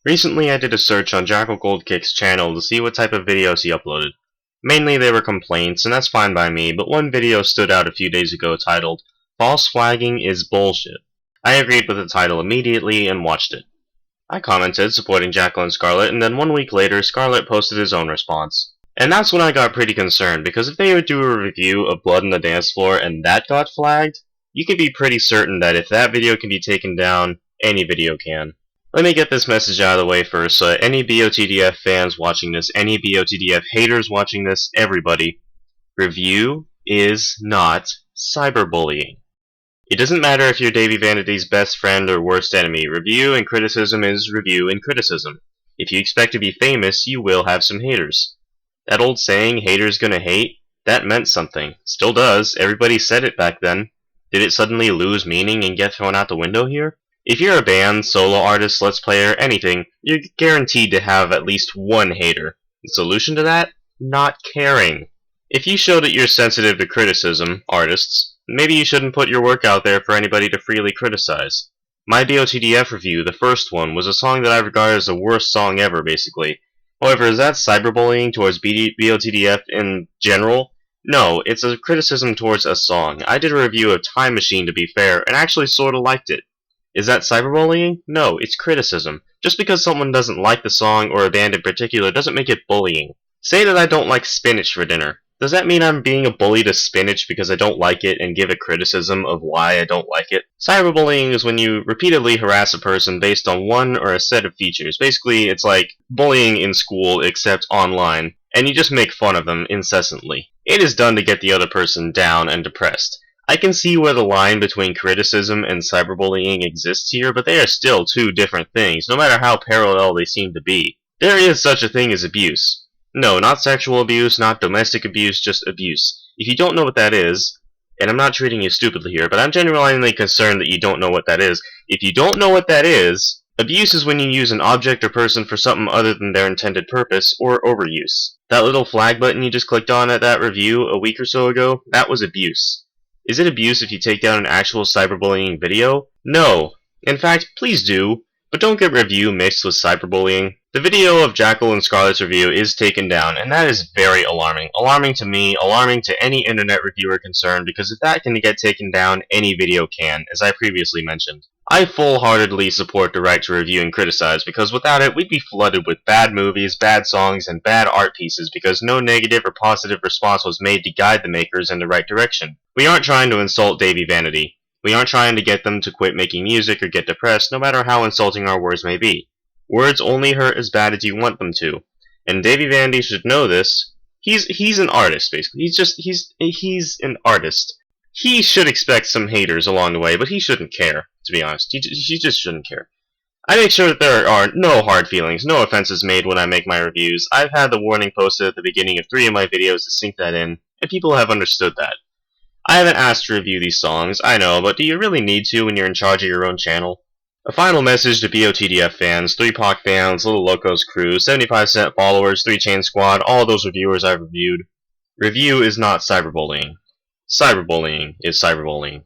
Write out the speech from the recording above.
Recently I did a search on Jackal Goldkick's channel to see what type of videos he uploaded. Mainly they were complaints, and that's fine by me, but one video stood out a few days ago titled, "False Flagging is Bullshit." I agreed with the title immediately and watched it. I commented supporting Jackal and Scarlet, and then 1 week later Scarlet posted his own response. And that's when I got pretty concerned, because if they would do a review of Blood on the Dance Floor and that got flagged, you can be pretty certain that if that video can be taken down, any video can. Let me get this message out of the way first, so any BOTDF fans watching this, any BOTDF haters watching this, everybody, review is not cyberbullying. It doesn't matter if you're Davey Vanity's best friend or worst enemy, review and criticism is review and criticism. If you expect to be famous, you will have some haters. That old saying, haters gonna hate, that meant something. Still does, everybody said it back then. Did it suddenly lose meaning and get thrown out the window here? If you're a band, solo artist, let's player, anything, you're guaranteed to have at least one hater. The solution to that? Not caring. If you show that you're sensitive to criticism, artists, maybe you shouldn't put your work out there for anybody to freely criticize. My BOTDF review, the first one, was a song that I regard as the worst song ever, basically. However, is that cyberbullying towards BOTDF in general? No, it's a criticism towards a song. I did a review of Time Machine, to be fair, and actually sorta liked it. Is that cyberbullying? No, it's criticism. Just because someone doesn't like the song or a band in particular doesn't make it bullying. Say that I don't like spinach for dinner. Does that mean I'm being a bully to spinach because I don't like it and give a criticism of why I don't like it? Cyberbullying is when you repeatedly harass a person based on one or a set of features. Basically, it's like bullying in school except online, and you just make fun of them incessantly. It is done to get the other person down and depressed. I can see where the line between criticism and cyberbullying exists here, but they are still two different things, no matter how parallel they seem to be. There is such a thing as abuse. No, not sexual abuse, not domestic abuse, just abuse. If you don't know what that is, and I'm not treating you stupidly here, but I'm genuinely concerned that you don't know what that is. If you don't know what that is, abuse is when you use an object or person for something other than their intended purpose, or overuse. That little flag button you just clicked on at that review a week or so ago, that was abuse. Is it abuse if you take down an actual cyberbullying video? No. In fact, please do, but don't get review mixed with cyberbullying. The video of Jackal and Scarlet's review is taken down, and that is very alarming. Alarming to me, alarming to any internet reviewer concerned, because if that can get taken down, any video can, as I previously mentioned. I full-heartedly support the right to review and criticize, because without it, we'd be flooded with bad movies, bad songs, and bad art pieces, because no negative or positive response was made to guide the makers in the right direction. We aren't trying to insult Davey Vanity. We aren't trying to get them to quit making music or get depressed, no matter how insulting our words may be. Words only hurt as bad as you want them to. And Davey Vanity should know this. He's an artist, basically. He's an artist. He should expect some haters along the way, but he shouldn't care, to be honest. He just shouldn't care. I make sure that there are no hard feelings, no offenses made when I make my reviews. I've had the warning posted at the beginning of 3 of my videos to sink that in, and people have understood that. I haven't asked to review these songs, I know, but do you really need to when you're in charge of your own channel? A final message to BOTDF fans, 3POC fans, Little Locos crew, 75 Cent followers, 3 Chain Squad, all those reviewers I've reviewed. Review is not cyberbullying. Cyberbullying is cyberbullying.